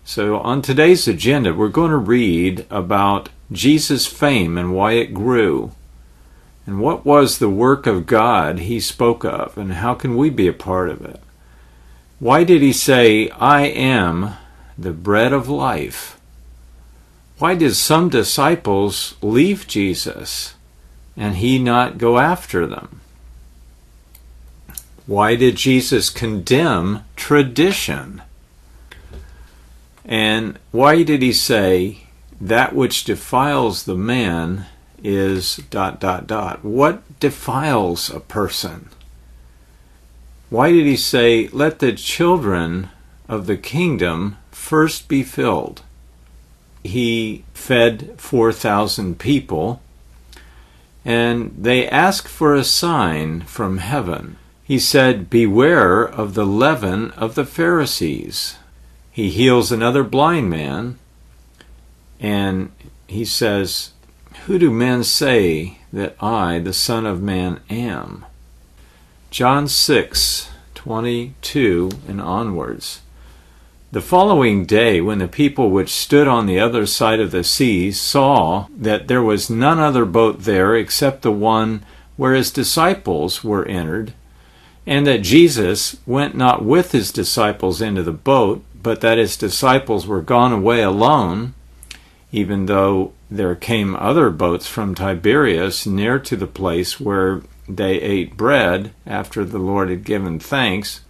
So on today's agenda, we're going to read about Jesus' fame and why it grew, and what was the work of God he spoke of, and how can we be a part of it? Why did he say, "I am the bread of life"? Why did some disciples leave Jesus and he not go after them? Why did Jesus condemn tradition? And why did he say, "That which defiles the man is ... What defiles a person? Why did he say, "Let the children of the kingdom first be filled"? He fed 4,000 people, and they asked for a sign from heaven. He said, "Beware of the leaven of the Pharisees." He heals another blind man, and he says, "Who do men say that I, the Son of Man, am?" John 6:22 and onwards. The following day, when the people which stood on the other side of the sea saw that there was none other boat there except the one where his disciples were entered, and that Jesus went not with his disciples into the boat, but that his disciples were gone away alone, even though there came other boats from Tiberias near to the place where they ate bread after the Lord had given thanks.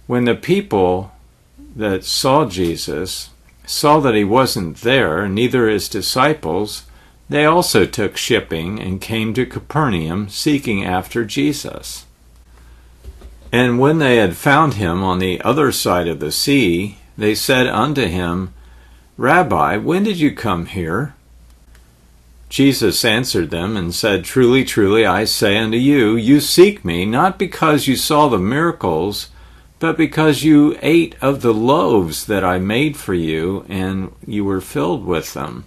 When the people that saw Jesus saw that he wasn't there, neither his disciples, they also took shipping and came to Capernaum, seeking after Jesus. And when they had found him on the other side of the sea, they said unto him, "Rabbi, when did you come here?" Jesus answered them and said, "Truly, truly, I say unto you, you seek me, not because you saw the miracles, but because you ate of the loaves that I made for you, and you were filled with them.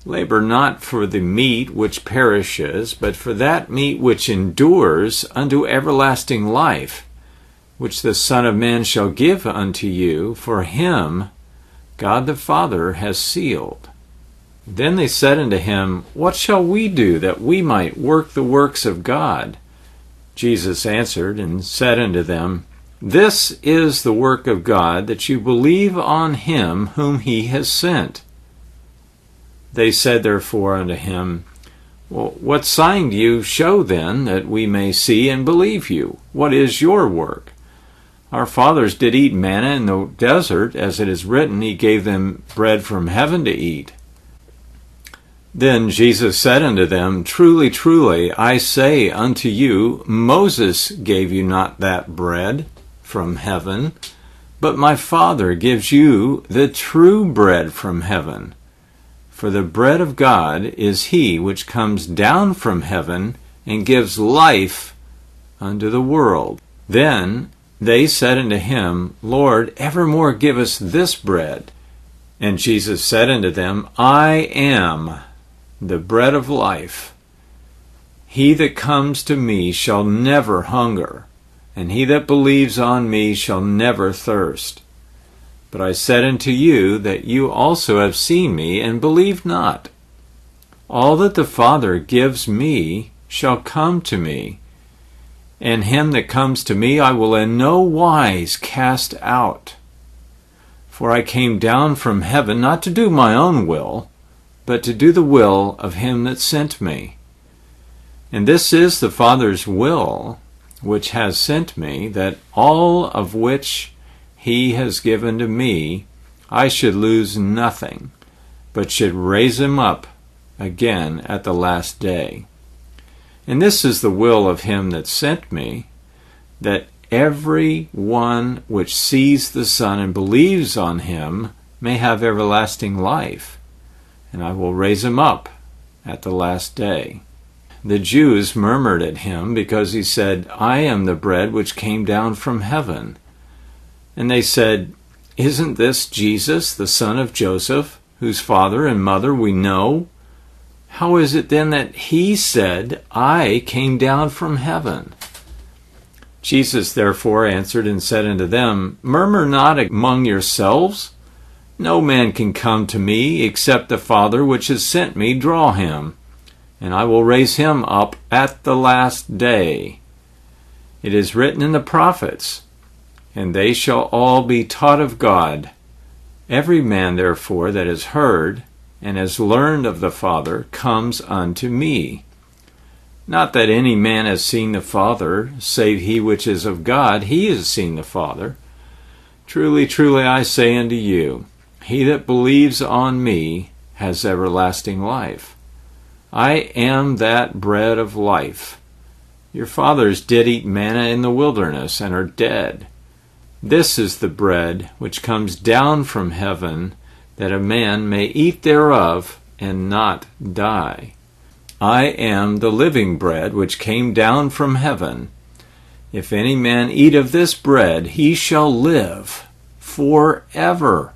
Labor not for the meat which perishes, but for that meat which endures unto everlasting life, which the Son of Man shall give unto you, for him God the Father has sealed." Then they said unto him, "What shall we do that we might work the works of God?" Jesus answered and said unto them, "This is the work of God, that you believe on him whom he has sent." They said therefore unto him, "Well, what sign do you show then, that we may see and believe you? What is your work? Our fathers did eat manna in the desert, as it is written, he gave them bread from heaven to eat." Then Jesus said unto them, "Truly, truly, I say unto you, Moses gave you not that bread from heaven, but my Father gives you the true bread from heaven. For the bread of God is he which comes down from heaven and gives life unto the world." Then they said unto him, "Lord, evermore give us this bread." And Jesus said unto them, "I am the bread of life. He that comes to me shall never hunger, and he that believes on me shall never thirst. But I said unto you that you also have seen me, and believe not. All that the Father gives me shall come to me, and him that comes to me I will in no wise cast out. For I came down from heaven not to do my own will, but to do the will of him that sent me. And this is the Father's will, which has sent me, that all of which he has given to me, I should lose nothing, but should raise him up again at the last day. And this is the will of him that sent me, that every one which sees the Son and believes on him may have everlasting life, and I will raise him up at the last day." The Jews murmured at him because he said, "I am the bread which came down from heaven." And they said, "Isn't this Jesus, the son of Joseph, whose father and mother we know? How is it then that he said, 'I came down from heaven'?" Jesus therefore answered and said unto them, Murmur not among yourselves. No man can come to me, except the Father which has sent me draw him, and I will raise him up at the last day. It is written in the prophets, and they shall all be taught of God. Every man therefore that has heard and has learned of the Father comes unto me. Not that any man has seen the Father, save he which is of God, he has seen the Father. Truly, truly, I say unto you, he that believes on me has everlasting life. I am that bread of life. Your fathers did eat manna in the wilderness, and are dead. This is the bread which comes down from heaven, that a man may eat thereof, and not die. I am the living bread which came down from heaven. If any man eat of this bread, he shall live forever.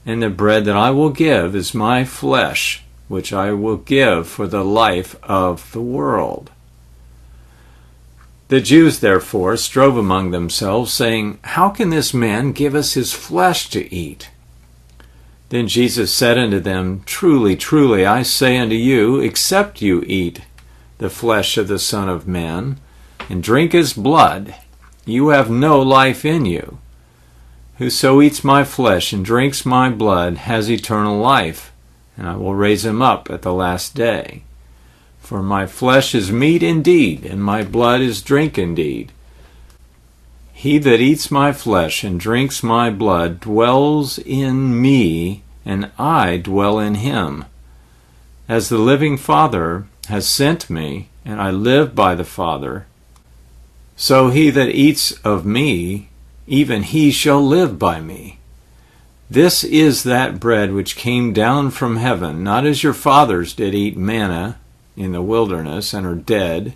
And the bread that I will give is my flesh, which I will give for the life of the world. The Jews therefore strove among themselves, saying, How can this man give us his flesh to eat? Then Jesus said unto them, Truly, truly, I say unto you, except you eat the flesh of the Son of Man, and drink his blood, you have no life in you. Whoso eats my flesh and drinks my blood has eternal life, and I will raise him up at the last day. For my flesh is meat indeed, and my blood is drink indeed. He that eats my flesh and drinks my blood dwells in me, and I dwell in him. As the living Father has sent me, and I live by the Father, so he that eats of me, even he shall live by me. This is that bread which came down from heaven, not as your fathers did eat manna in the wilderness, and are dead.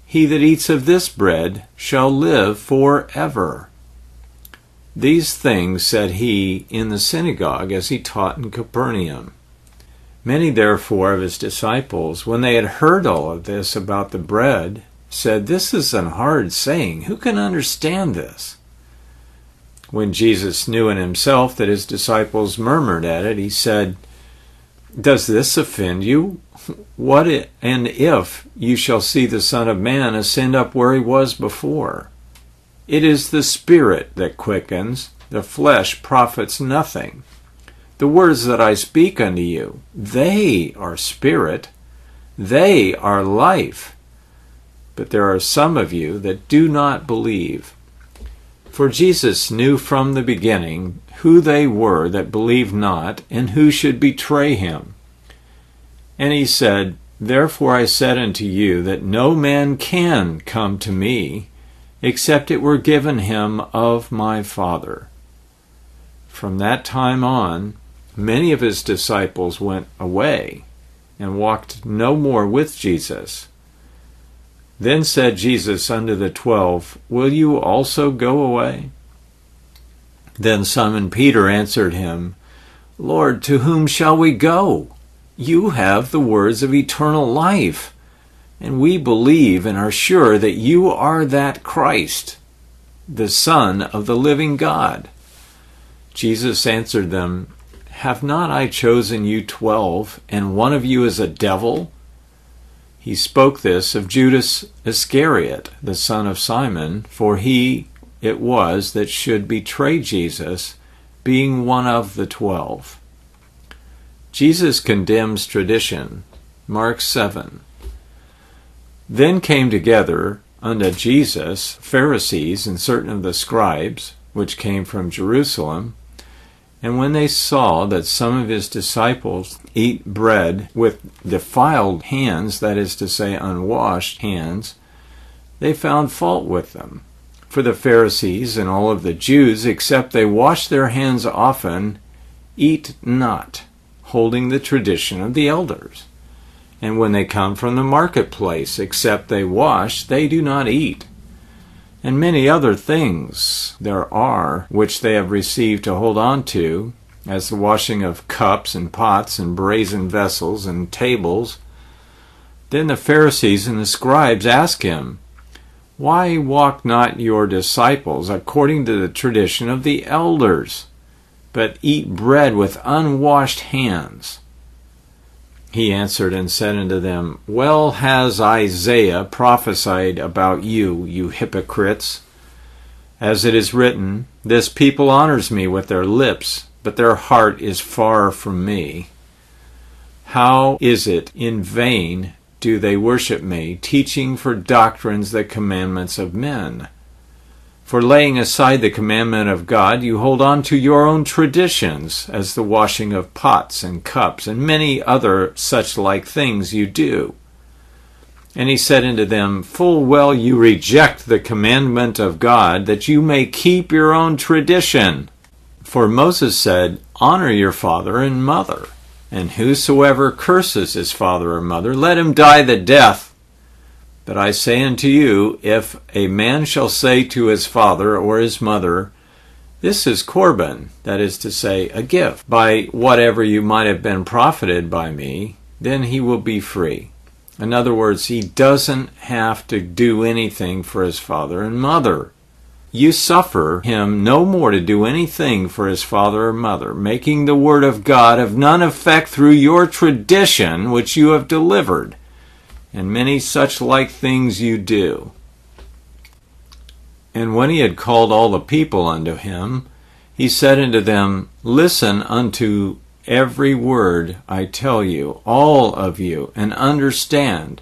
He that eats of this bread shall live forever. These things said he in the synagogue as he taught in Capernaum. Many therefore of his disciples, when they had heard all of this about the bread, said, This is an hard saying. Who can understand this? When Jesus knew in himself that his disciples murmured at it, he said, Does this offend you? What and if you shall see the Son of Man ascend up where he was before? It is the Spirit that quickens, the flesh profits nothing. The words that I speak unto you, they are spirit, they are life. But there are some of you that do not believe. For Jesus knew from the beginning who they were that believed not, and who should betray him. And he said, Therefore I said unto you, that no man can come to me, except it were given him of my Father. From that time on, many of his disciples went away, and walked no more with Jesus. Then said Jesus unto the 12, Will you also go away? Then Simon Peter answered him, Lord, to whom shall we go? You have the words of eternal life, and we believe and are sure that you are that Christ, the Son of the living God. Jesus answered them, Have not I chosen you 12, and one of you is a devil? He spoke this of Judas Iscariot, the son of Simon, for he it was that should betray Jesus, being one of the 12. Jesus condemns tradition. Mark 7. Then came together unto Jesus Pharisees and certain of the scribes, which came from Jerusalem. And when they saw that some of his disciples eat bread with defiled hands, that is to say, unwashed hands, they found fault with them. For the Pharisees and all of the Jews, except they wash their hands often, eat not, holding the tradition of the elders. And when they come from the marketplace, except they wash, they do not eat. And many other things there are which they have received to hold on to, as the washing of cups and pots and brazen vessels and tables. Then the Pharisees and the scribes asked him, Why walk not your disciples according to the tradition of the elders, but eat bread with unwashed hands? He answered and said unto them, Well has Isaiah prophesied about you, you hypocrites. As it is written, This people honors me with their lips, but their heart is far from me. How is it in vain do they worship me, teaching for doctrines the commandments of men? For laying aside the commandment of God, you hold on to your own traditions, as the washing of pots and cups, and many other such like things you do. And he said unto them, Full well you reject the commandment of God, that you may keep your own tradition. For Moses said, Honor your father and mother, and whosoever curses his father or mother, let him die the death. But I say unto you, if a man shall say to his father or his mother, This is Corban, that is to say, a gift, by whatever you might have been profited by me, then he will be free. In other words, he doesn't have to do anything for his father and mother. You suffer him no more to do anything for his father or mother, making the word of God of none effect through your tradition which you have delivered. And many such like things you do. And when he had called all the people unto him, he said unto them, Listen unto every word I tell you, all of you, and understand.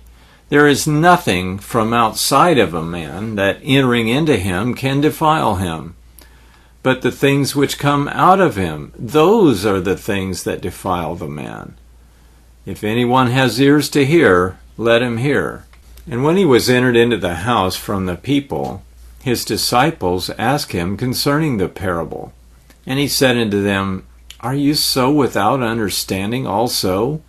There is nothing from outside of a man that entering into him can defile him. But the things which come out of him, those are the things that defile the man. If anyone has ears to hear, let him hear. And when he was entered into the house from the people, his disciples asked him concerning the parable. And he said unto them, Are you so without understanding also?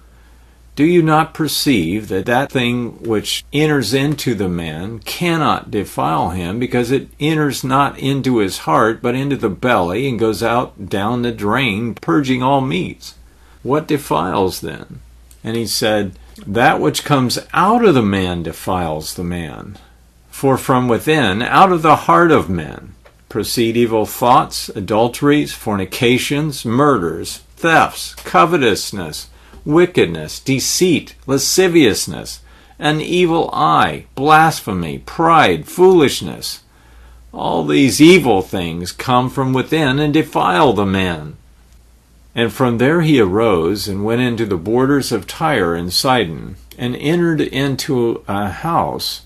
Do you not perceive that that thing which enters into the man cannot defile him, because it enters not into his heart, but into the belly, and goes out down the drain, purging all meats? What defiles then? And he said, That which comes out of the man defiles the man. For from within, out of the heart of men, proceed evil thoughts, adulteries, fornications, murders, thefts, covetousness, wickedness, deceit, lasciviousness, an evil eye, blasphemy, pride, foolishness. All these evil things come from within and defile the man. And from there he arose and went into the borders of Tyre and Sidon, and entered into a house,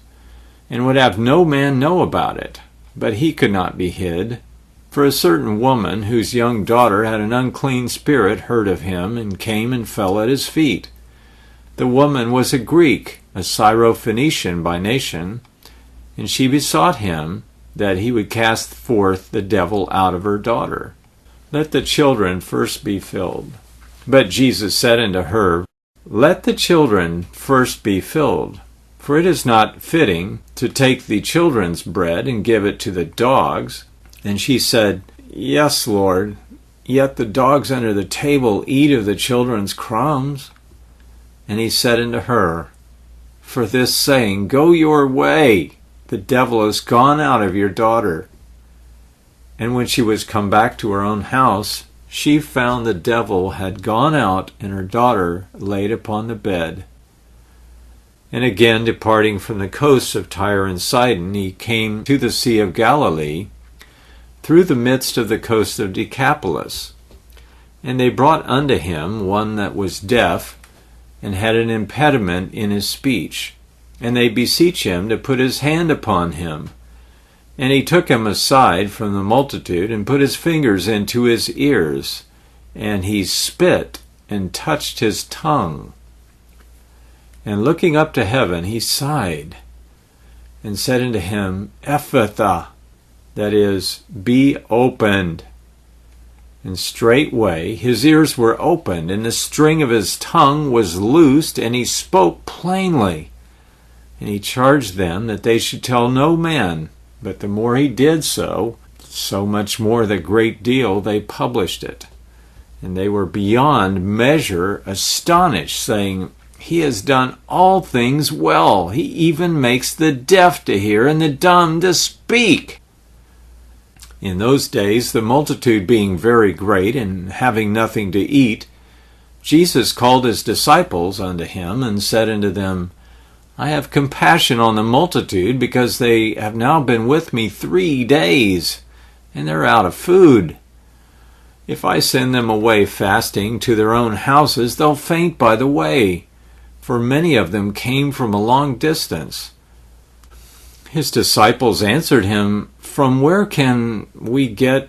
and would have no man know about it. But he could not be hid. For a certain woman, whose young daughter had an unclean spirit, heard of him, and came and fell at his feet. The woman was a Greek, a Syrophoenician by nation, and she besought him that he would cast forth the devil out of her daughter. Let the children first be filled. But Jesus said unto her, Let the children first be filled, for it is not fitting to take the children's bread and give it to the dogs. And she said, Yes, Lord, yet the dogs under the table eat of the children's crumbs. And he said unto her, For this saying, Go your way, the devil is gone out of your daughter. And when she was come back to her own house, she found the devil had gone out, and her daughter laid upon the bed. And again, departing from the coasts of Tyre and Sidon, he came to the Sea of Galilee, through the midst of the coast of Decapolis. And they brought unto him one that was deaf, and had an impediment in his speech. And they beseech him to put his hand upon him. And he took him aside from the multitude, and put his fingers into his ears. And he spit, and touched his tongue. And looking up to heaven, he sighed, and said unto him, Ephphatha, that is, be opened. And straightway his ears were opened, and the string of his tongue was loosed, and he spoke plainly. And he charged them that they should tell no man. But the more he did so, so much more the great deal they published it. And they were beyond measure astonished, saying, He has done all things well. He even makes the deaf to hear and the dumb to speak." In those days, the multitude being very great and having nothing to eat, Jesus called his disciples unto him and said unto them, "I have compassion on the multitude, because they have now been with me 3 days, and they're out of food. If I send them away fasting to their own houses, they'll faint by the way, for many of them came from a long distance." His disciples answered him, "From where can we get,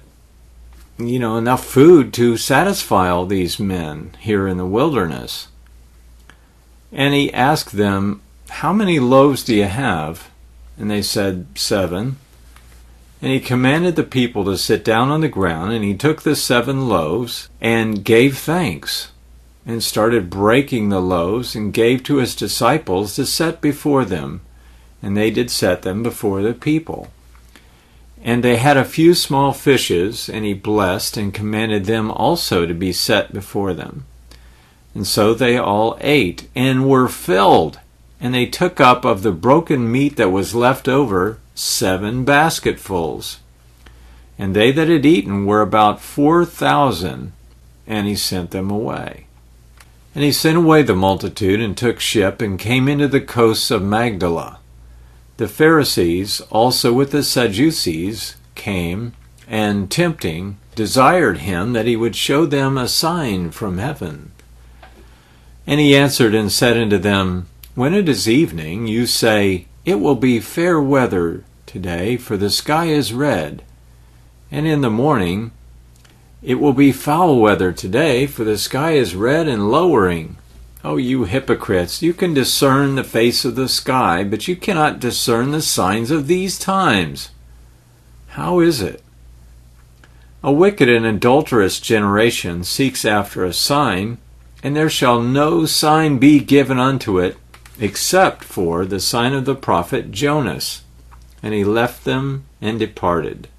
enough food to satisfy all these men here in the wilderness?" And he asked them, "How many loaves do you have?" And they said, 7. And he commanded the people to sit down on the ground, and he took the 7 loaves and gave thanks, and started breaking the loaves, and gave to his disciples to set before them. And they did set them before the people. And they had a few small fishes, and he blessed, and commanded them also to be set before them. And so they all ate, and were filled. And they took up of the broken meat that was left over 7 basketfuls. And they that had eaten were about 4,000, and he sent them away. And he sent away the multitude, and took ship, and came into the coasts of Magdala. The Pharisees also with the Sadducees came, and tempting, desired him that he would show them a sign from heaven. And he answered and said unto them, "When it is evening, you say, It will be fair weather today, for the sky is red. And in the morning, It will be foul weather today, for the sky is red and lowering. Oh, you hypocrites, you can discern the face of the sky, but you cannot discern the signs of these times. How is it? A wicked and adulterous generation seeks after a sign, and there shall no sign be given unto it, except for the sign of the prophet Jonas. And he left them and departed.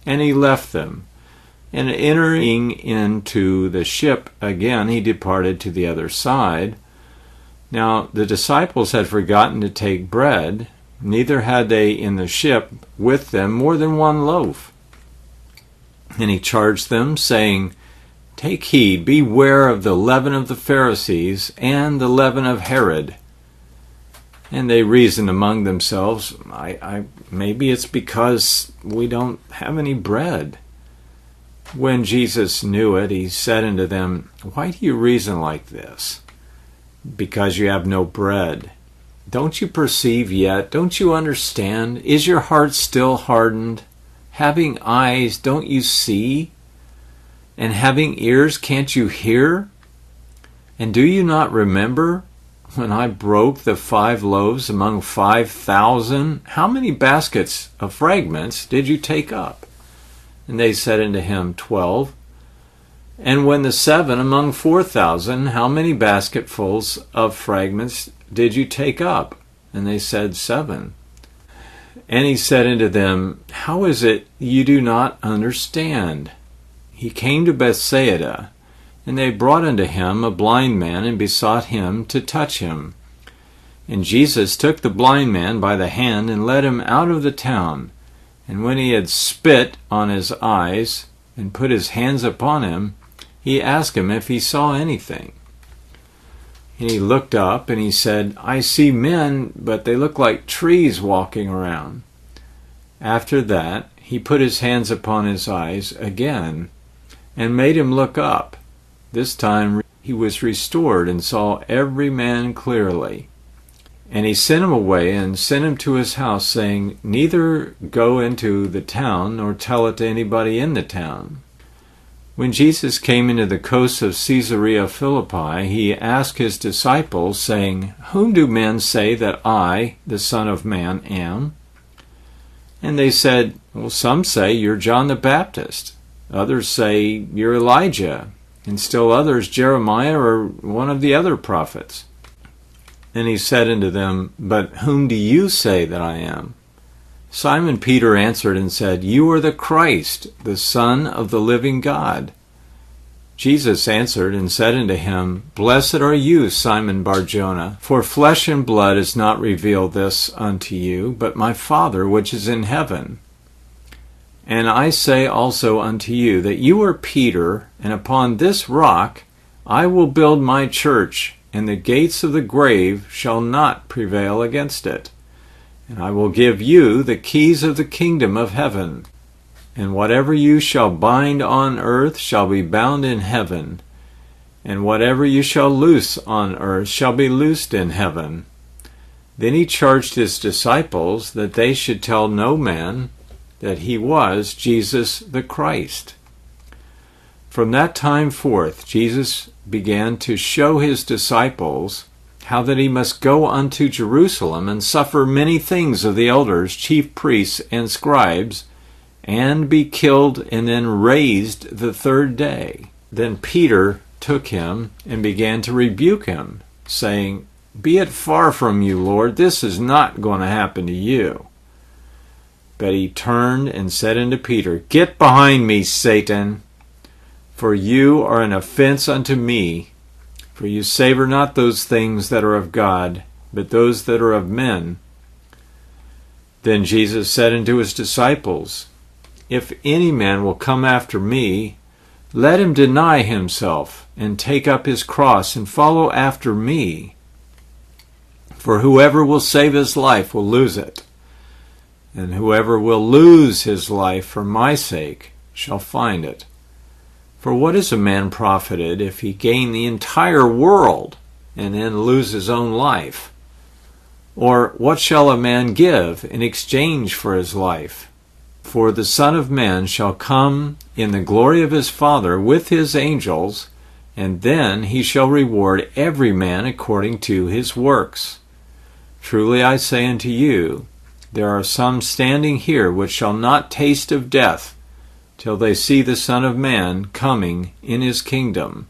And he left them. And entering into the ship again, he departed to the other side. Now the disciples had forgotten to take bread, neither had they in the ship with them more than 1 loaf. And he charged them, saying, Take heed, beware of the leaven of the Pharisees, and the leaven of Herod. And they reasoned among themselves, maybe it's because we don't have any bread. When Jesus knew it, he said unto them, Why do you reason like this? Because you have no bread. Don't you perceive yet? Don't you understand? Is your heart still hardened? Having eyes, don't you see? And having ears, can't you hear? And do you not remember when I broke the 5 loaves among 5,000? How many baskets of fragments did you take up? And they said unto him, 12. And when the 7 among 4,000, how many basketfuls of fragments did you take up? And they said, 7. And he said unto them, How is it you do not understand? He came to Bethsaida, and they brought unto him a blind man, and besought him to touch him. And Jesus took the blind man by the hand, and led him out of the town. And when he had spit on his eyes, and put his hands upon him, he asked him if he saw anything. And he looked up, and he said, I see men, but they look like trees walking around. After that, he put his hands upon his eyes again, and made him look up. This time he was restored, and saw every man clearly. And he sent him away, and sent him to his house, saying, Neither go into the town, nor tell it to anybody in the town. When Jesus came into the coast of Caesarea Philippi, he asked his disciples, saying, Whom do men say that I, the Son of Man, am? And they said, Well, some say you're John the Baptist. Others say you're Elijah. And still others Jeremiah or one of the other prophets. And he said unto them, But whom do you say that I am? Simon Peter answered and said, You are the Christ, the Son of the living God. Jesus answered and said unto him, Blessed are you, Simon Bar-Jonah, for flesh and blood has not revealed this unto you, but my Father which is in heaven. And I say also unto you, that you are Peter, and upon this rock I will build my church, and the gates of the grave shall not prevail against it. And I will give you the keys of the kingdom of heaven. And whatever you shall bind on earth shall be bound in heaven, and whatever you shall loose on earth shall be loosed in heaven. Then he charged his disciples that they should tell no man that he was Jesus the Christ. From that time forth Jesus began to show his disciples how that he must go unto Jerusalem and suffer many things of the elders, chief priests, and scribes, and be killed, and then raised the third day. Then Peter took him and began to rebuke him, saying, Be it far from you, Lord, this is not going to happen to you. But he turned and said unto Peter, Get behind me, Satan, for you are an offense unto me, for you savor not those things that are of God, but those that are of men. Then Jesus said unto his disciples, If any man will come after me, let him deny himself, and take up his cross, and follow after me. For whoever will save his life will lose it, and whoever will lose his life for my sake shall find it. For what is a man profited if he gain the entire world, and then lose his own life? Or what shall a man give in exchange for his life? For the Son of Man shall come in the glory of his Father with his angels, and then he shall reward every man according to his works. Truly I say unto you, there are some standing here which shall not taste of death, till they see the Son of Man coming in his kingdom.